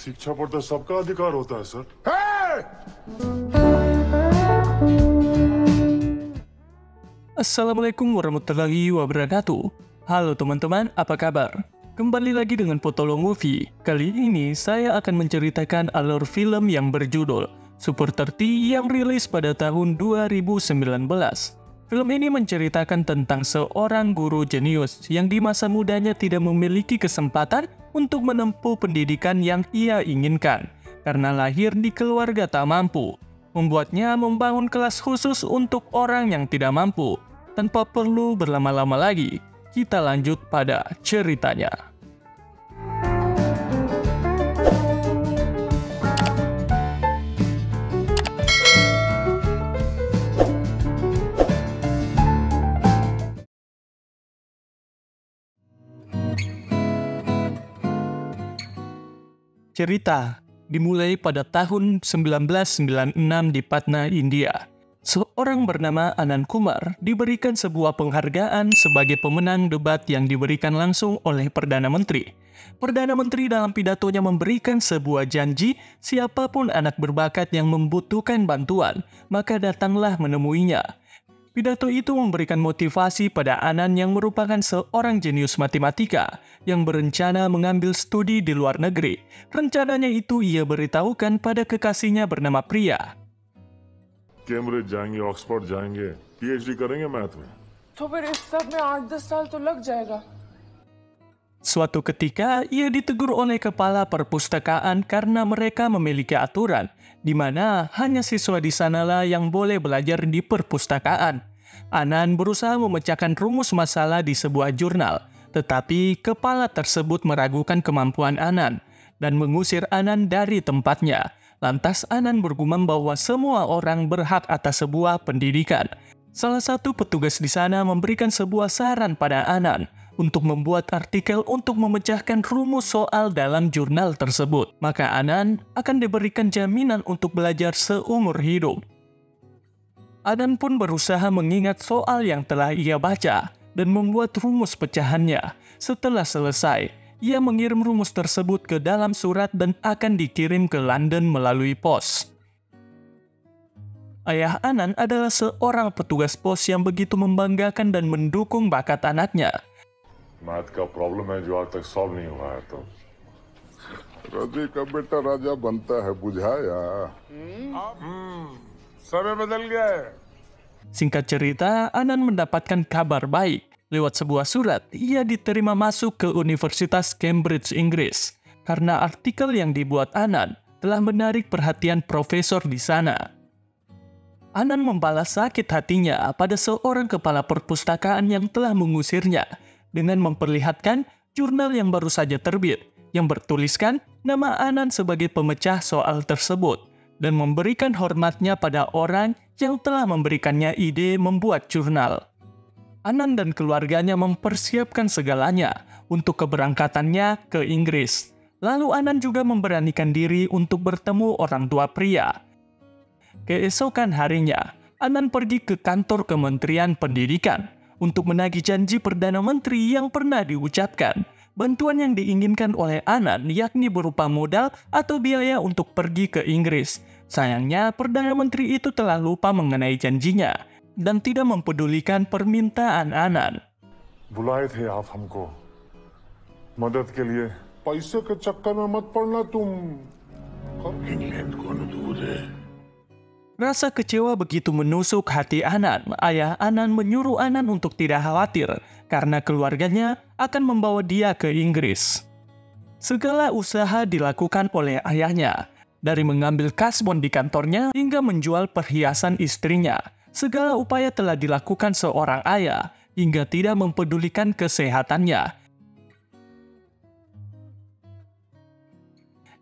शिक्षा पर तो सबका अधिकार होता है sir. Assalamualaikum warahmatullahi wabarakatuh. Halo teman-teman, apa kabar? Kembali lagi dengan Potolo Movie. Kali ini saya akan menceritakan alur film yang berjudul Super 30 yang rilis pada tahun 2019. Film ini menceritakan tentang seorang guru jenius yang di masa mudanya tidak memiliki kesempatan untuk menempuh pendidikan yang ia inginkan karena lahir di keluarga tak mampu, membuatnya membangun kelas khusus untuk orang yang tidak mampu. Tanpa perlu berlama-lama lagi, kita lanjut pada ceritanya. Cerita dimulai pada tahun 1996 di Patna, India. Seorang bernama Anand Kumar diberikan sebuah penghargaan sebagai pemenang debat yang diberikan langsung oleh Perdana Menteri. Perdana Menteri dalam pidatonya memberikan sebuah janji, siapapun anak berbakat yang membutuhkan bantuan, maka datanglah menemuinya. Pidato itu memberikan motivasi pada Anand yang merupakan seorang jenius matematika yang berencana mengambil studi di luar negeri. Rencananya itu ia beritahukan pada kekasihnya bernama Priya. Cambridge जाएंगे, ऑक्सफोर्ड जाएंगे, पीएचडी करेंगे मैथ में। तो फिर इस सब में 8-10 साल तो लग जाएगा। Suatu ketika, ia ditegur oleh kepala perpustakaan karena mereka memiliki aturan di mana hanya siswa di sanalah yang boleh belajar di perpustakaan. Anand berusaha memecahkan rumus masalah di sebuah jurnal, tetapi kepala tersebut meragukan kemampuan Anand dan mengusir Anand dari tempatnya. Lantas Anand bergumam bahwa semua orang berhak atas sebuah pendidikan. Salah satu petugas di sana memberikan sebuah saran pada Anand untuk membuat artikel untuk memecahkan rumus soal dalam jurnal tersebut. Maka Anand akan diberikan jaminan untuk belajar seumur hidup. Anand pun berusaha mengingat soal yang telah ia baca dan membuat rumus pecahannya. Setelah selesai, ia mengirim rumus tersebut ke dalam surat dan akan dikirim ke London melalui pos. Ayah Anand adalah seorang petugas pos yang begitu membanggakan dan mendukung bakat anaknya. Math का प्रॉब्लम है जो आज तक सॉल्व नहीं हुआ है तो रवि का बेटा राजा बनता है बुझाया समय बदल गया है। Singkat cerita, Anand mendapatkan kabar baik. Lewat sebuah surat, ia diterima masuk ke Universitas Cambridge, Inggris. Karena artikel yang dibuat Anand telah menarik perhatian profesor di sana. Anand membalas sakit hatinya pada seorang kepala perpustakaan yang telah mengusirnya dengan memperlihatkan jurnal yang baru saja terbit yang bertuliskan nama Anand sebagai pemecah soal tersebut dan memberikan hormatnya pada orang yang telah memberikannya ide membuat jurnal. Anand dan keluarganya mempersiapkan segalanya untuk keberangkatannya ke Inggris. Lalu Anand juga memberanikan diri untuk bertemu orang tua Priya. Keesokan harinya, Anand pergi ke kantor Kementerian Pendidikan untuk menagih janji Perdana Menteri yang pernah diucapkan. Bantuan yang diinginkan oleh Anand yakni berupa modal atau biaya untuk pergi ke Inggris. Sayangnya, Perdana Menteri itu telah lupa mengenai janjinya dan tidak mempedulikan permintaan Anand. बुलाए थे आप हमको मदद के लिए। पैसे के चक्कर में मत पड़ना तुम। इंग्लैंड कौन दूर है। Rasa kecewa begitu menusuk hati Anand. Ayah Anand menyuruh Anand untuk tidak khawatir karena keluarganya akan membawa dia ke Inggris. Segala usaha dilakukan oleh ayahnya, dari mengambil kasbon di kantornya hingga menjual perhiasan istrinya. Segala upaya telah dilakukan seorang ayah hingga tidak mempedulikan kesehatannya.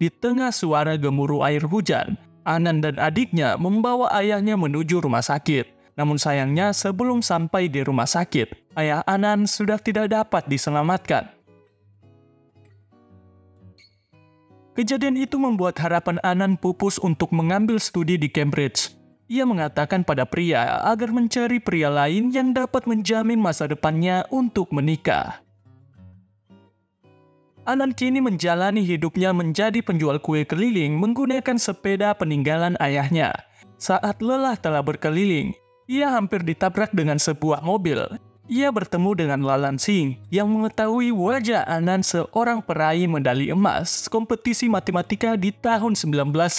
Di tengah suara gemuruh air hujan, Anand dan adiknya membawa ayahnya menuju rumah sakit. Namun sayangnya sebelum sampai di rumah sakit, ayah Anand sudah tidak dapat diselamatkan. Kejadian itu membuat harapan Anand pupus untuk mengambil studi di Cambridge. Ia mengatakan pada Priya agar mencari pria lain yang dapat menjamin masa depannya untuk menikah. Anan kini menjalani hidupnya menjadi penjual kue keliling menggunakan sepeda peninggalan ayahnya. Saat lelah telah berkeliling, ia hampir ditabrak dengan sebuah mobil. Ia bertemu dengan Lalan Singh yang mengetahui wajah Anan seorang peraih medali emas kompetisi matematika di tahun 1997.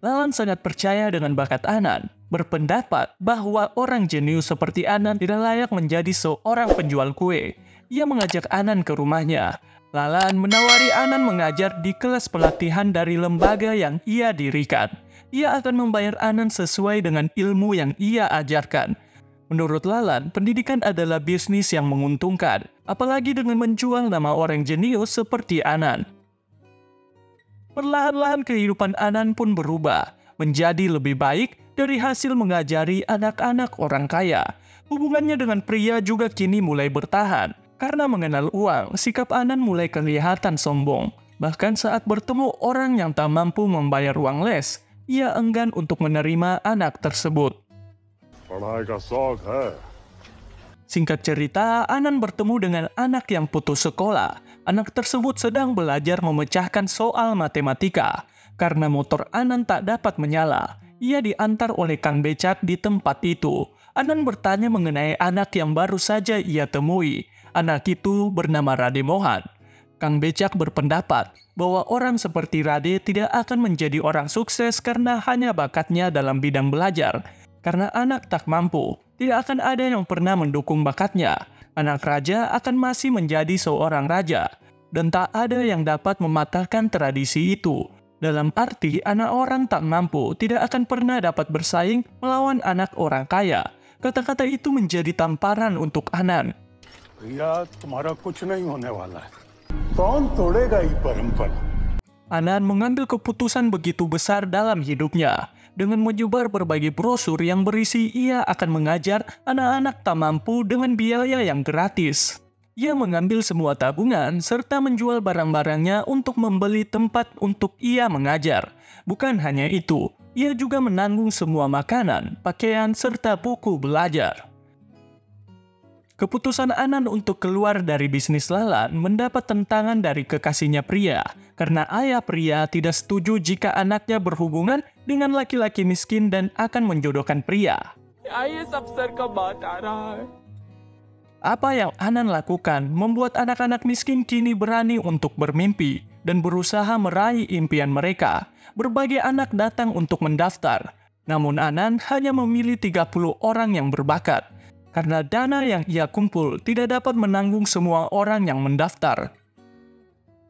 Lalan sangat percaya dengan bakat Anan, berpendapat bahwa orang jenius seperti Anan tidak layak menjadi seorang penjual kue. Ia mengajak Anan ke rumahnya. Lalan menawari Anan mengajar di kelas pelatihan dari lembaga yang ia dirikan. Ia akan membayar Anan sesuai dengan ilmu yang ia ajarkan. Menurut Lalan, pendidikan adalah bisnis yang menguntungkan, apalagi dengan menjual nama orang jenius seperti Anan. Perlahan-lahan kehidupan Anan pun berubah, menjadi lebih baik dari hasil mengajari anak-anak orang kaya. Hubungannya dengan pria juga kini mulai bertahan. Karena mengenal uang, sikap Anan mulai kelihatan sombong. Bahkan saat bertemu orang yang tak mampu membayar uang les, ia enggan untuk menerima anak tersebut. पढ़ाई का शौक है। Singkat cerita, Anan bertemu dengan anak yang putus sekolah. Anak tersebut sedang belajar memecahkan soal matematika. Karena motor Anan tak dapat menyala, ia diantar oleh Kang Becak di tempat itu. Anan bertanya mengenai anak yang baru saja ia temui. Anak itu bernama Rade Mohan. Kang Becak berpendapat bahwa orang seperti Rade tidak akan menjadi orang sukses karena hanya bakatnya dalam bidang belajar. Karena anak tak mampu, tidak akan ada yang pernah mendukung bakatnya. Anak raja akan masih menjadi seorang raja. Dan tak ada yang dapat mematahkan tradisi itu. Dalam arti, anak orang tak mampu tidak akan pernah dapat bersaing melawan anak orang kaya. Kata-kata itu menjadi tamparan untuk Anan. भैया तुम्हारा कुछ नहीं होने वाला है कौन तोड़ेगा ये परंपरा Anan mengambil keputusan begitu besar dalam hidupnya. Dengan menyebar berbagai brosur yang berisi ia akan mengajar anak-anak tak mampu dengan biaya yang gratis. Ia mengambil semua tabungan serta menjual barang-barangnya untuk membeli tempat untuk ia mengajar. Bukan hanya itu, ia juga menanggung semua makanan, pakaian, serta buku belajar. Keputusan Anan untuk keluar dari bisnis Lalan mendapat tentangan dari kekasihnya pria, karena ayah pria tidak setuju jika anaknya berhubungan dengan laki-laki miskin dan akan menjodohkan pria. IAS अफसर का बात आ रहा है। Apa yang Anan lakukan membuat anak-anak miskin kini berani untuk bermimpi dan berusaha meraih impian mereka. Berbagai anak datang untuk mendaftar, namun Anan hanya memilih 30 orang yang berbakat. Karena dana yang ia kumpul tidak dapat menanggung semua orang yang mendaftar.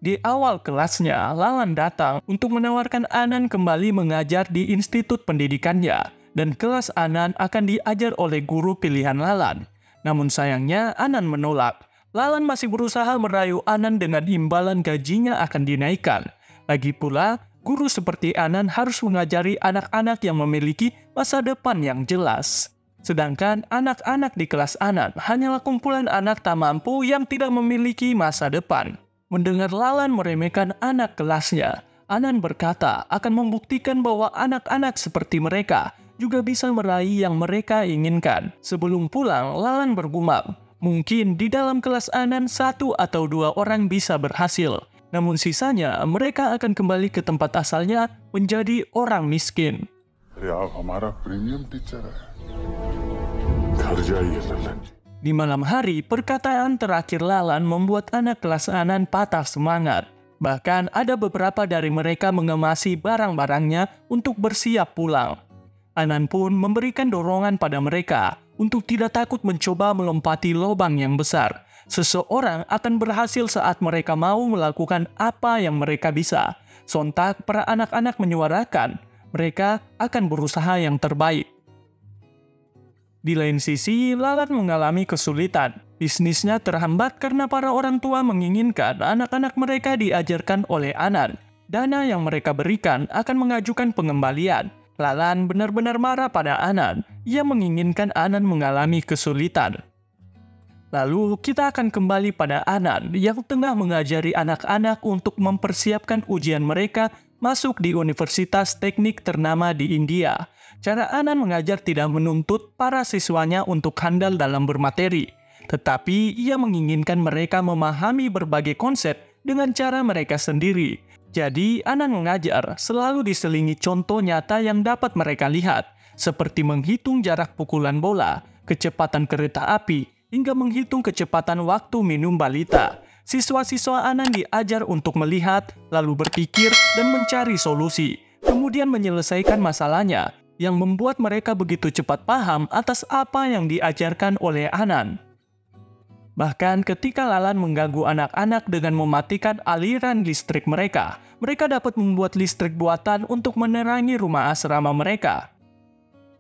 Di awal kelasnya, Lalan datang untuk menawarkan Anan kembali mengajar di institut pendidikannya, dan kelas Anan akan diajar oleh guru pilihan Lalan. Namun sayangnya, Anan menolak. Lalan masih berusaha merayu Anan dengan imbalan gajinya akan dinaikkan. Lagi pula, guru seperti Anan harus mengajari anak-anak yang memiliki masa depan yang jelas. Sedangkan anak-anak di kelas Anan hanyalah kumpulan anak tak mampu yang tidak memiliki masa depan. Mendengar Lalan meremehkan anak kelasnya, Anan berkata akan membuktikan bahwa anak-anak seperti mereka juga bisa meraih yang mereka inginkan. Sebelum pulang, Lalan bergumam, mungkin di dalam kelas Anan 1 atau 2 orang bisa berhasil. Namun sisanya mereka akan kembali ke tempat asalnya menjadi orang miskin. अरे आप हमारा premium teacher है घर जाइए Lalan. Di malam hari, perkataan terakhir Lalan membuat anak kelas Anan patah semangat. Bahkan ada beberapa dari mereka mengemasi barang-barangnya untuk bersiap pulang. Anan pun memberikan dorongan pada mereka untuk tidak takut mencoba melompati lubang yang besar. Seseorang akan berhasil saat mereka mau melakukan apa yang mereka bisa. Sontak para anak-anak menyuarakan, mereka akan berusaha yang terbaik. Di lain sisi, Lalan mengalami kesulitan. Bisnisnya terhambat karena para orang tua menginginkan anak-anak mereka diajarkan oleh Anan. Dana yang mereka berikan akan mengajukan pengembalian. Lalan benar-benar marah pada Anan. Ia menginginkan Anan mengalami kesulitan. Lalu kita akan kembali pada Anan yang tengah mengajari anak-anak untuk mempersiapkan ujian mereka masuk di universitas teknik ternama di India. Cara Anan mengajar tidak menuntut para siswanya untuk handal dalam bermateri, tetapi ia menginginkan mereka memahami berbagai konsep dengan cara mereka sendiri. Jadi, Anan mengajar selalu diselingi contoh nyata yang dapat mereka lihat, seperti menghitung jarak pukulan bola, kecepatan kereta api, hingga menghitung kecepatan waktu minum balita. Siswa-siswa Anan diajar untuk melihat, lalu berpikir dan mencari solusi, kemudian menyelesaikan masalahnya, yang membuat mereka begitu cepat paham atas apa yang diajarkan oleh Anan. Bahkan ketika Lalan mengganggu anak-anak dengan mematikan aliran listrik mereka, mereka dapat membuat listrik buatan untuk menerangi rumah asrama mereka.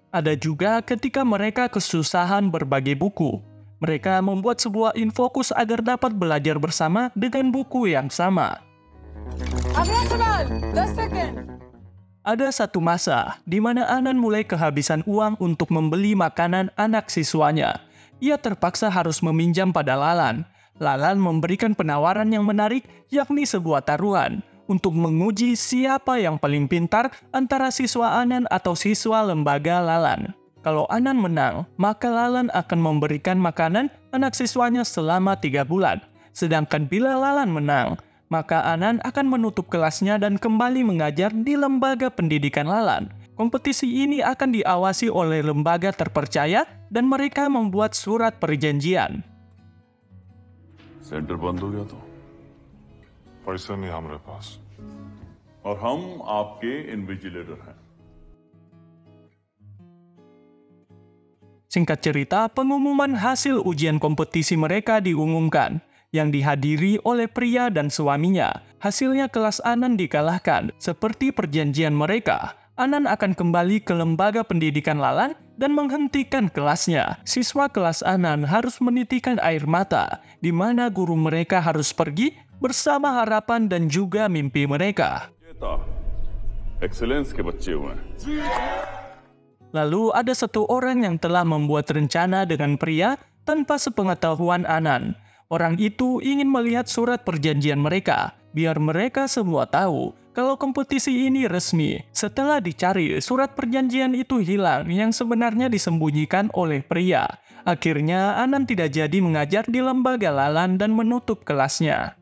Ada juga ketika mereka kesusahan berbagi buku. Mereka membuat sebuah infokus agar dapat belajar bersama dengan buku yang sama. Ada satu masa di mana Anan mulai kehabisan uang untuk membeli makanan anak siswanya. Ia terpaksa harus meminjam pada Lalan. Lalan memberikan penawaran yang menarik, yakni sebuah taruhan untuk menguji siapa yang paling pintar antara siswa Anan atau siswa lembaga Lalan. Kalau Anan menang, maka Lalan akan memberikan makanan anak siswanya selama 3 bulan. Sedangkan bila Lalan menang, maka Anan akan menutup kelasnya dan kembali mengajar di lembaga pendidikan Lalan. Kompetisi ini akan diawasi oleh lembaga terpercaya dan mereka membuat surat perjanjian. Centre बंद हो गया तो पैसा नहीं हमारे पास। और हम आपके इन्विजिलेटर हैं। Singkat cerita, pengumuman hasil ujian kompetisi mereka diumumkan, yang dihadiri oleh pria dan suaminya. Hasilnya kelas Anan dikalahkan. Seperti perjanjian mereka, Anan akan kembali ke lembaga pendidikan Lalan dan menghentikan kelasnya. Siswa kelas Anan harus menitikan air mata, di mana guru mereka harus pergi bersama harapan dan juga mimpi mereka. Excellence के बच्चे हुए हैं। Lalu ada satu orang yang telah membuat rencana dengan pria tanpa sepengetahuan Anan. Orang itu ingin melihat surat perjanjian mereka, biar mereka semua tahu kalau kompetisi ini resmi. Setelah dicari, surat perjanjian itu hilang yang sebenarnya disembunyikan oleh pria. Akhirnya Anan tidak jadi mengajar di lembaga Lalan dan menutup kelasnya.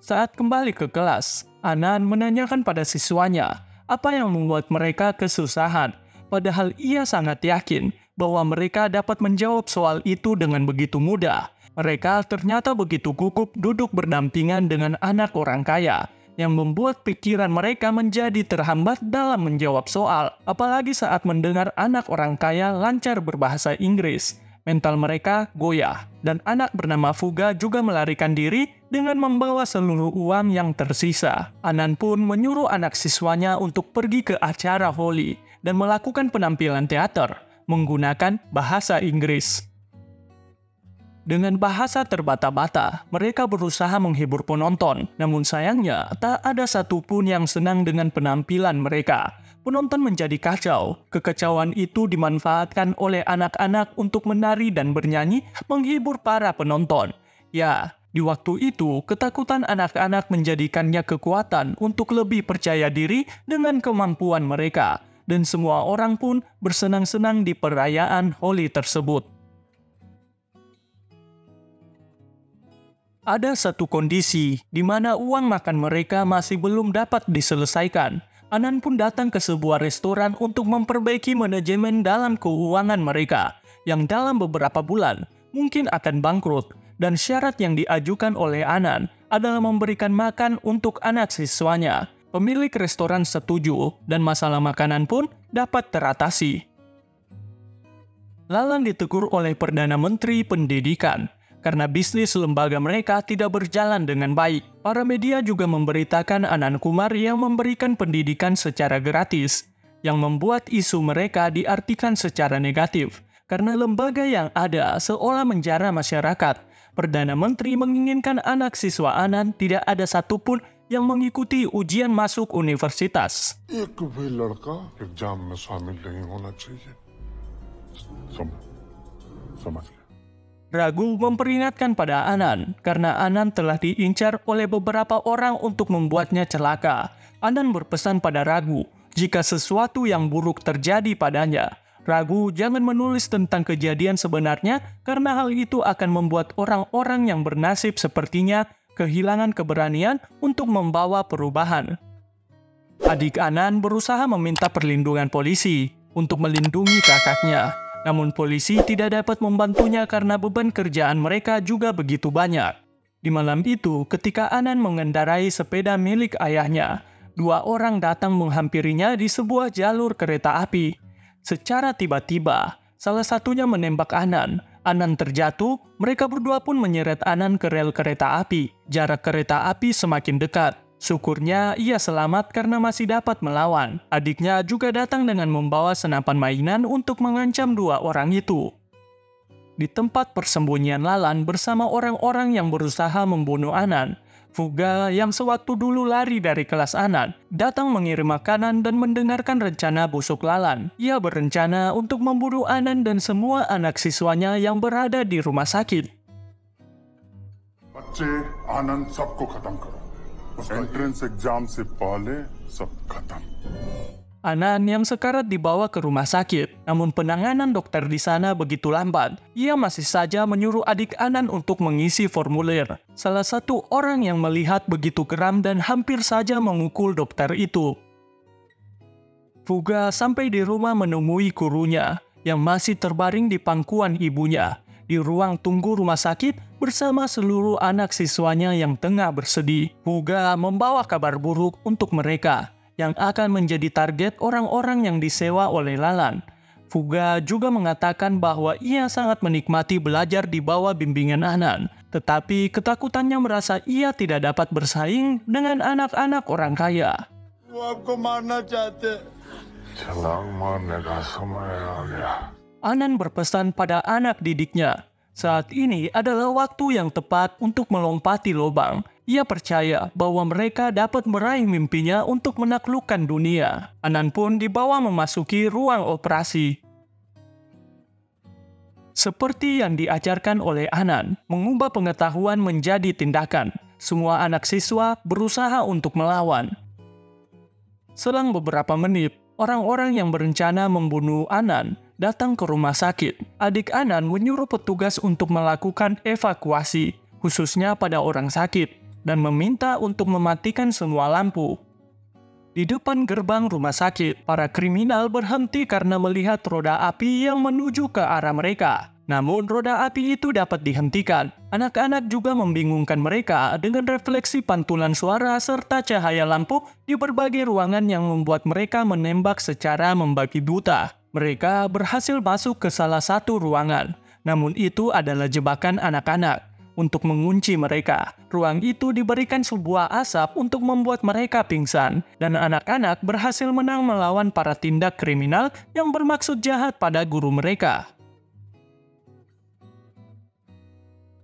Saat kembali ke kelas, Anan menanyakan pada siswanya apa yang membuat mereka kesusahan. Padahal ia sangat yakin bahwa mereka dapat menjawab soal itu dengan begitu mudah. Mereka ternyata begitu gugup duduk berdampingan dengan anak orang kaya, yang membuat pikiran mereka menjadi terhambat dalam menjawab soal. Apalagi saat mendengar anak orang kaya lancar berbahasa Inggris. Mental mereka goyah, dan anak bernama Fuga juga melarikan diri dengan membawa seluruh uang yang tersisa. Anan pun menyuruh anak siswanya untuk pergi ke acara voli dan melakukan penampilan teater menggunakan bahasa Inggris. Dengan bahasa terbata-bata, mereka berusaha menghibur penonton. Namun sayangnya, tak ada satupun yang senang dengan penampilan mereka. Penonton menjadi kacau. Kekacauan itu dimanfaatkan oleh anak-anak untuk menari dan bernyanyi menghibur para penonton. Ya, di waktu itu, ketakutan anak-anak menjadikannya kekuatan untuk lebih percaya diri dengan kemampuan mereka. Dan semua orang pun bersenang-senang di perayaan Holi tersebut. Ada satu kondisi di mana uang makan mereka masih belum dapat diselesaikan. Anan pun datang ke sebuah restoran untuk memperbaiki manajemen dalam keuangan mereka, yang dalam beberapa bulan mungkin akan bangkrut. Dan syarat yang diajukan oleh Anan adalah memberikan makan untuk anak siswanya. Pemilik restoran setuju, dan masalah makanan pun dapat teratasi. Lalan ditegur oleh Perdana Menteri Pendidikan karena bisnis lembaga mereka tidak berjalan dengan baik. Para media juga memberitakan Anan Kumar yang memberikan pendidikan secara gratis, yang membuat isu mereka diartikan secara negatif. Karena lembaga yang ada seolah menjara masyarakat, Perdana Menteri menginginkan anak siswa Anan tidak ada satupun yang mengikuti ujian masuk universitas. एक भी लड़का एग्जाम में शामिल नहीं होना चाहिए। समझ गया। Ragu memperingatkan pada Anan karena Anan telah diincar oleh beberapa orang untuk membuatnya celaka. Anan berpesan pada Ragu jika sesuatu yang buruk terjadi padanya. Ragu jangan menulis tentang kejadian sebenarnya karena hal itu akan membuat orang-orang yang bernasib sepertinya kehilangan keberanian untuk membawa perubahan. Adik Anan berusaha meminta perlindungan polisi untuk melindungi kakaknya, namun polisi tidak dapat membantunya karena beban kerjaan mereka juga begitu banyak. Di malam itu, ketika Anan mengendarai sepeda milik ayahnya, 2 orang datang menghampirinya di sebuah jalur kereta api. Secara tiba-tiba, salah satunya menembak Anan. Anan terjatuh, mereka berdua pun menyeret Anan ke rel kereta api. Jarak kereta api semakin dekat. Syukurnya ia selamat karena masih dapat melawan. Adiknya juga datang dengan membawa senapan mainan untuk mengancam 2 orang itu. Di tempat persembunyian Lalan bersama orang-orang yang berusaha membunuh Anan, Fuga yang sewaktu dulu lari dari kelas Anan, datang mengirim makanan dan mendengarkan rencana busuk Lalan. Ia berencana untuk membunuh Anan dan semua anak siswanya yang berada di rumah sakit. बच्चे आनंद सबको खत्म करो entrance exam से पहले सब खत्म Anan yang sekarat dibawa ke rumah sakit, namun penanganan dokter di sana begitu lambat. Ia masih saja menyuruh adik Anan untuk mengisi formulir. Salah satu orang yang melihat begitu geram dan hampir saja memukul dokter itu. Fuga sampai di rumah menemui gurunya yang masih terbaring di pangkuan ibunya di ruang tunggu rumah sakit bersama seluruh anak siswanya yang tengah bersedih. Fuga membawa kabar buruk untuk mereka yang akan menjadi target orang-orang yang disewa oleh Lalan. Fuga juga mengatakan bahwa ia sangat menikmati belajar di bawah bimbingan Anan, tetapi ketakutannya merasa ia tidak dapat bersaing dengan anak-anak orang kaya. छलांग मारने का समय आ गया। Anan berpesan pada anak didiknya, saat ini adalah waktu yang tepat untuk melompati lubang. Ia percaya bahwa mereka dapat meraih mimpinya untuk menaklukkan dunia. Anan pun dibawa memasuki ruang operasi. Seperti yang diajarkan oleh Anan, mengubah pengetahuan menjadi tindakan. Semua anak siswa berusaha untuk melawan. Selang beberapa menit, orang-orang yang berencana membunuh Anan datang ke rumah sakit. Adik Anan menyuruh petugas untuk melakukan evakuasi, khususnya pada orang sakit, dan meminta untuk mematikan semua lampu. Di depan gerbang rumah sakit, para kriminal berhenti karena melihat roda api yang menuju ke arah mereka. Namun roda api itu dapat dihentikan. Anak-anak juga membingungkan mereka dengan refleksi pantulan suara serta cahaya lampu di berbagai ruangan yang membuat mereka menembak secara membabi buta. Mereka berhasil masuk ke salah satu ruangan, namun itu adalah jebakan anak-anak untuk mengunci mereka. Ruang itu diberikan sebuah asap untuk membuat mereka pingsan, dan anak-anak berhasil menang melawan para tindak kriminal yang bermaksud jahat pada guru mereka.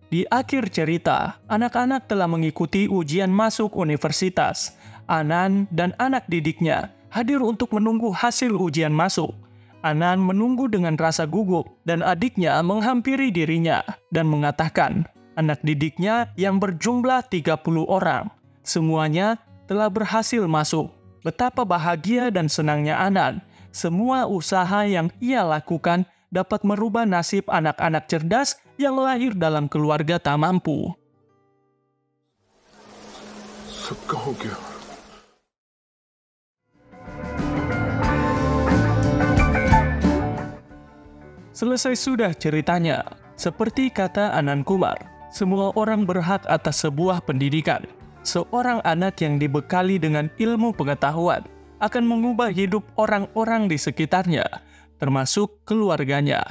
Di akhir cerita, anak-anak telah mengikuti ujian masuk universitas. Anan dan anak didiknya hadir untuk menunggu hasil ujian masuk. Anan menunggu dengan rasa gugup, dan adiknya menghampiri dirinya dan mengatakan, anak didiknya yang berjumlah 30 orang, semuanya telah berhasil masuk. Betapa bahagia dan senangnya Anan. Semua usaha yang ia lakukan dapat merubah nasib anak-anak cerdas yang lahir dalam keluarga tak mampu. सबका हो गया। Selesai sudah ceritanya. Seperti kata Anand Kumar, semua orang berhak atas sebuah pendidikan. Seorang anak yang dibekali dengan ilmu pengetahuan akan mengubah hidup orang-orang di sekitarnya, termasuk keluarganya.